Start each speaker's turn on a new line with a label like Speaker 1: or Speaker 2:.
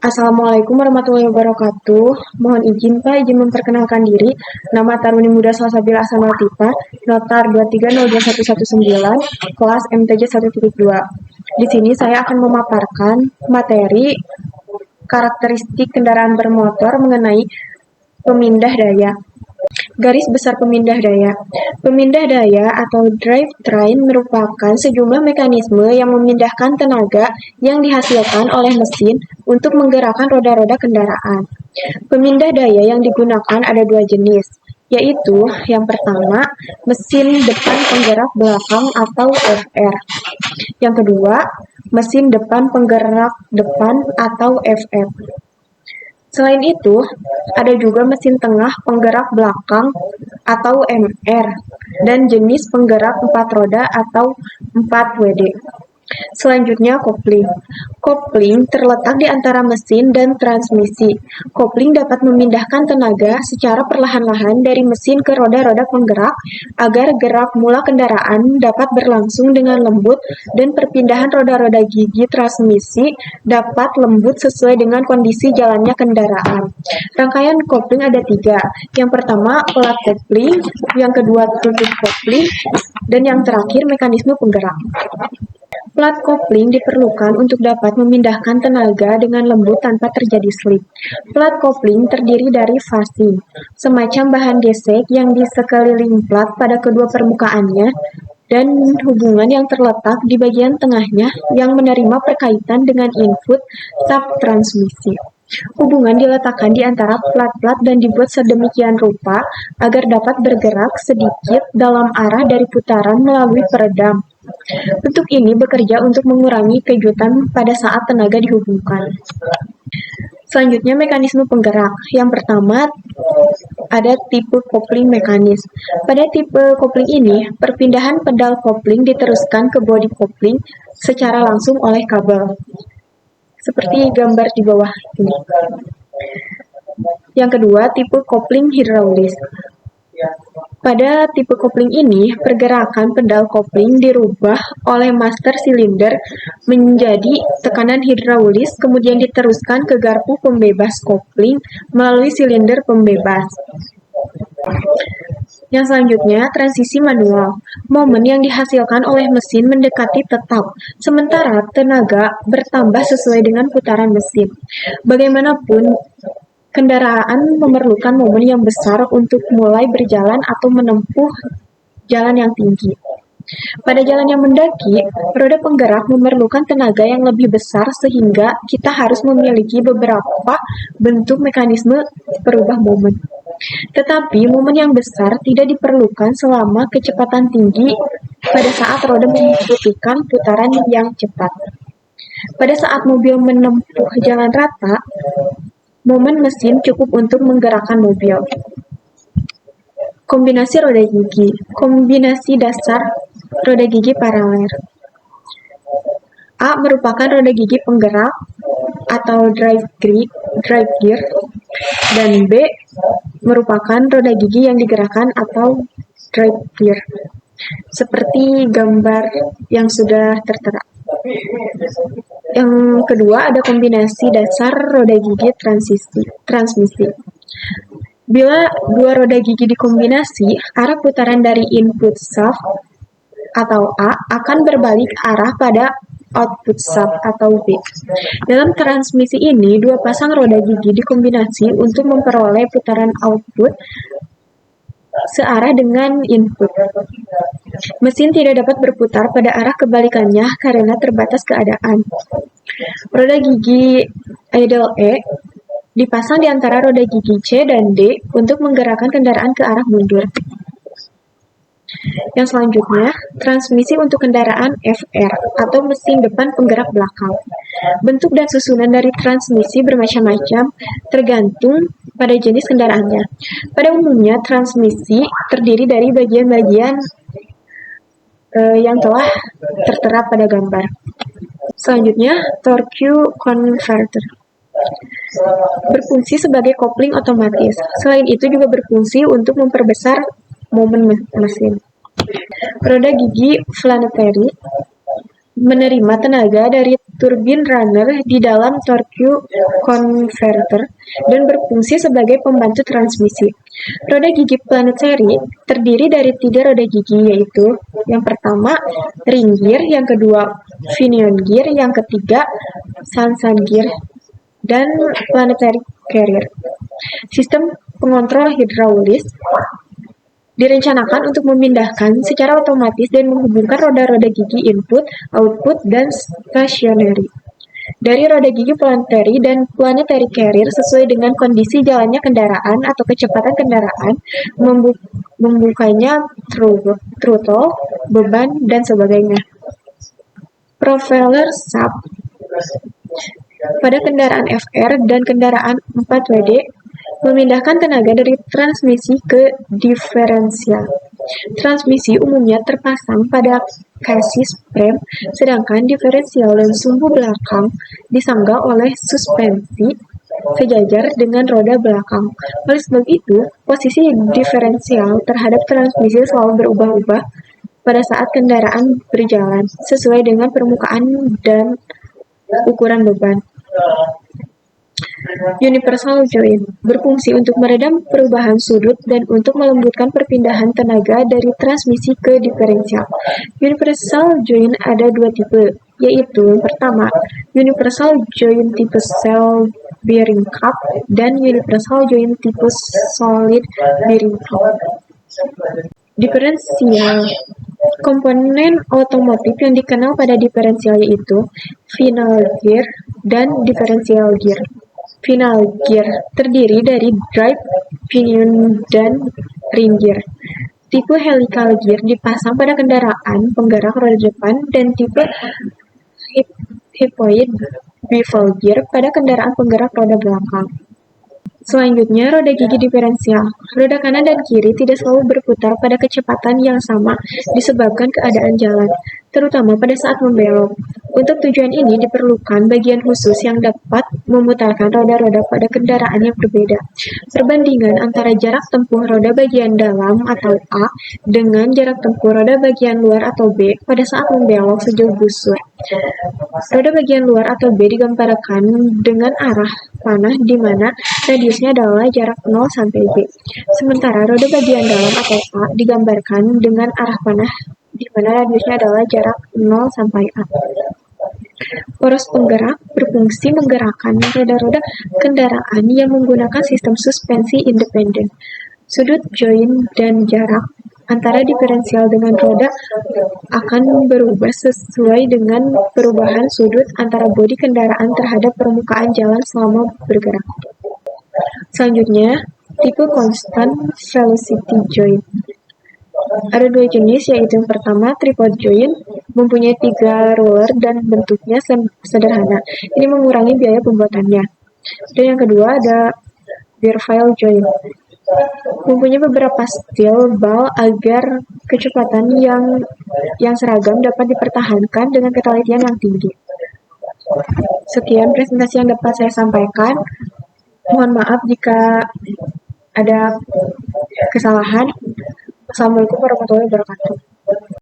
Speaker 1: Assalamualaikum warahmatullahi wabarakatuh. Mohon izin Pak, izin memperkenalkan diri. Nama Taruni Muda Salsabila Asal Tipa, notar 2302119, kelas MTJ 1.2. Di sini saya akan memaparkan materi karakteristik kendaraan bermotor mengenai pemindah daya. Garis besar pemindah daya. Pemindah daya atau drivetrain merupakan sejumlah mekanisme yang memindahkan tenaga yang dihasilkan oleh mesin untuk menggerakkan roda-roda kendaraan. Pemindah daya yang digunakan ada dua jenis, yaitu yang pertama, mesin depan penggerak belakang atau FR. Yang kedua, mesin depan penggerak depan atau FF. Selain itu, ada juga mesin tengah penggerak belakang atau MR dan jenis penggerak 4 roda atau 4WD. Selanjutnya, kopling. Kopling terletak di antara mesin dan transmisi. Kopling dapat memindahkan tenaga secara perlahan-lahan dari mesin ke roda-roda penggerak agar gerak mula kendaraan dapat berlangsung dengan lembut dan perpindahan roda-roda gigi transmisi dapat lembut sesuai dengan kondisi jalannya kendaraan. Rangkaian kopling ada 3. Yang pertama, pelat kopling, yang kedua, tutup kopling, dan yang terakhir, mekanisme penggerak. Pelat kopling diperlukan untuk dapat memindahkan tenaga dengan lembut tanpa terjadi slip. Pelat kopling terdiri dari fasing, semacam bahan gesek yang di sekeliling plat pada kedua permukaannya, dan hubungan yang terletak di bagian tengahnya yang menerima perkaitan dengan input subtransmisi. Hubungan diletakkan di antara plat-plat dan dibuat sedemikian rupa agar dapat bergerak sedikit dalam arah dari putaran melalui peredam. Bentuk ini bekerja untuk mengurangi kejutan pada saat tenaga dihubungkan. Selanjutnya, mekanisme penggerak. Yang pertama, ada tipe kopling mekanis. Pada tipe kopling ini, perpindahan pedal kopling diteruskan ke bodi kopling secara langsung oleh kabel. Seperti gambar di bawah ini. Yang kedua, tipe kopling hidraulis. Pada tipe kopling ini, pergerakan pedal kopling dirubah oleh master silinder menjadi tekanan hidraulis, kemudian diteruskan ke garpu pembebas kopling melalui silinder pembebas. Yang selanjutnya, transisi manual. Momen yang dihasilkan oleh mesin mendekati tetap, sementara tenaga bertambah sesuai dengan putaran mesin. Bagaimanapun, kendaraan memerlukan momen yang besar untuk mulai berjalan atau menempuh jalan yang tinggi. Pada jalan yang mendaki, roda penggerak memerlukan tenaga yang lebih besar sehingga kita harus memiliki beberapa bentuk mekanisme perubah momen. Tetapi momen yang besar tidak diperlukan selama kecepatan tinggi pada saat roda membutuhkan putaran yang cepat. Pada saat mobil menempuh jalan rata, momen mesin cukup untuk menggerakkan mobil. Kombinasi roda gigi. Kombinasi dasar roda gigi paralel. A merupakan roda gigi penggerak atau drive gear, dan B merupakan roda gigi yang digerakkan atau drive gear. Seperti gambar yang sudah tertera. Yang kedua, ada kombinasi dasar roda gigi transmisi. Bila dua roda gigi dikombinasi, arah putaran dari input shaft atau A akan berbalik arah pada output shaft atau B. Dalam transmisi ini, dua pasang roda gigi dikombinasi untuk memperoleh putaran output searah dengan input. Mesin tidak dapat berputar pada arah kebalikannya karena terbatas keadaan. Roda gigi idle E dipasang di antara roda gigi C dan D untuk menggerakkan kendaraan ke arah mundur. Yang selanjutnya, transmisi untuk kendaraan FR atau mesin depan penggerak belakang. Bentuk dan susunan dari transmisi bermacam-macam tergantung pada jenis kendaraannya. Pada umumnya, transmisi terdiri dari bagian-bagian yang telah tertera pada gambar. Selanjutnya, torque converter. Berfungsi sebagai kopling otomatis. Selain itu juga berfungsi untuk memperbesar momen mesin. Roda gigi planetary menerima tenaga dari turbin runner di dalam torque converter dan berfungsi sebagai pembantu transmisi. Roda gigi planetary terdiri dari 3 roda gigi, yaitu yang pertama ring gear, yang kedua pinion gear, yang ketiga Sansan gear, dan planetary carrier. Sistem pengontrol hidraulis direncanakan untuk memindahkan secara otomatis dan menghubungkan roda-roda gigi input, output, dan stationary dari roda gigi planetary dan planetary carrier sesuai dengan kondisi jalannya kendaraan atau kecepatan kendaraan, membukanya throttle, beban, dan sebagainya. Propeller sub pada kendaraan FR dan kendaraan 4WD memindahkan tenaga dari transmisi ke diferensial. Transmisi umumnya terpasang pada chassis frame, sedangkan diferensial dan sumbu belakang disanggah oleh suspensi sejajar dengan roda belakang. Oleh sebab itu, posisi diferensial terhadap transmisi selalu berubah-ubah pada saat kendaraan berjalan, sesuai dengan permukaan dan ukuran beban. Universal joint berfungsi untuk meredam perubahan sudut dan untuk melembutkan perpindahan tenaga dari transmisi ke diferensial. Universal joint ada 2 tipe, yaitu pertama, universal joint tipe cell bearing cup dan universal joint tipe solid bearing cup. Diferensial komponen otomotif yang dikenal pada diferensial yaitu final gear dan differential gear. Final gear terdiri dari drive, pinion, dan ring gear. Tipe helical gear dipasang pada kendaraan penggerak roda depan dan tipe hypoid bevel gear pada kendaraan penggerak roda belakang. Selanjutnya, roda gigi diferensial. Roda kanan dan kiri tidak selalu berputar pada kecepatan yang sama disebabkan keadaan jalan, terutama pada saat membelok. Untuk tujuan ini diperlukan bagian khusus yang dapat memutarkan roda-roda pada kendaraan yang berbeda. Perbandingan antara jarak tempuh roda bagian dalam atau A dengan jarak tempuh roda bagian luar atau B pada saat membelok sejauh busur. Roda bagian luar atau B digambarkan dengan arah panah di mana radiusnya adalah jarak 0 sampai B. Sementara roda bagian dalam atau A digambarkan dengan arah panah di mana radiusnya adalah jarak 0 sampai A. Poros penggerak berfungsi menggerakkan roda-roda kendaraan yang menggunakan sistem suspensi independen. Sudut join dan jarak antara diferensial dengan roda akan berubah sesuai dengan perubahan sudut antara bodi kendaraan terhadap permukaan jalan selama bergerak. Selanjutnya, tipe constant velocity joint. Ada 2 jenis, yaitu yang pertama tripod joint, mempunyai 3 roller dan bentuknya sederhana. Ini mengurangi biaya pembuatannya. Dan yang kedua ada Bearfile joint, mempunyai beberapa steel ball agar kecepatan yang seragam dapat dipertahankan dengan ketelitian yang tinggi. Sekian presentasi yang dapat saya sampaikan. Mohon maaf jika ada kesalahan. Assalamualaikum warahmatullahi wabarakatuh.